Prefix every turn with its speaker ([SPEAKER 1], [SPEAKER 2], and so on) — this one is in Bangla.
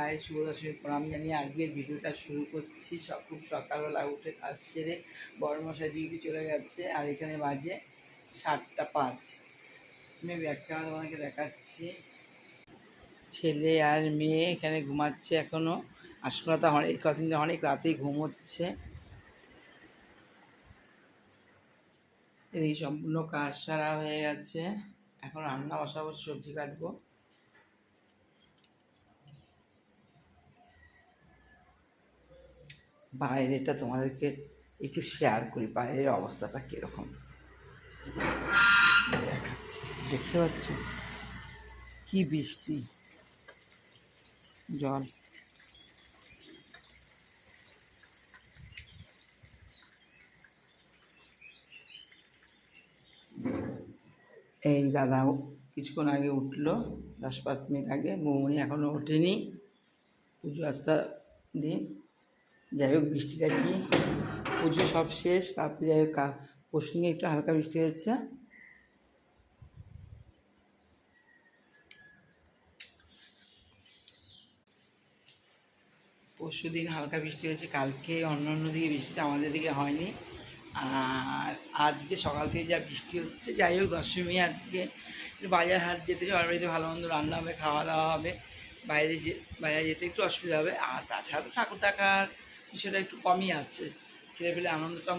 [SPEAKER 1] সবাই শুভ দশমী প্রণাম জানিয়ে আজকের ভিডিওটা শুরু করছি। খুব সকালবেলা উঠে কাজ সেরে বড়মশাই ডিউটি চলে গেছে, আর এখানে বাজে 7:05। আমি ব্যাক ক্যামেরা তোমাকে দেখাচ্ছি। ছেলে আর মেয়ে এখানে ঘুমাচ্ছে এখনও। আশঙ্কা অনেক কদিন অনেক রাতেই ঘুমোচ্ছে। এই সম্পূর্ণ কাজ সারা হয়ে গেছে, এখন রান্না বসাবো, সবজি কাটবো। বাইরেটা তোমাদেরকে একটু শেয়ার করি, বাইরের অবস্থাটা কীরকম দেখাচ্ছি। দেখতে পাচ্ছ কি বৃষ্টি, জল। এই দাদা কিছুক্ষণ আগে উঠলো, 10-5 মিনিট আগে। বৌমনি এখনও ওঠেনি, পুজো আস্তা দিন। যাই হোক, বৃষ্টিটা কি, পুজো সব শেষ, তারপরে যাই হোক পরশু দিনে একটু হালকা বৃষ্টি হয়েছে। পরশু দিন হালকা বৃষ্টি হয়েছে, কালকে অন্য দিকে বৃষ্টিটা আমাদের দিকে হয়নি। আর আজকে সকাল থেকে যা বৃষ্টি হচ্ছে। যাই হোক, দশমী আজকে বাজার হাট যেতে যাওয়ার বাড়িতে ভালো মন্দ রান্না হবে, খাওয়া দাওয়া হবে। বাইরে যেতে একটু অসুবিধা হবে। আর তাছাড়া তো ঠাকুর দেখার বিষয়টা একটু কমই আছে, ছেলেপেলে আনন্দটা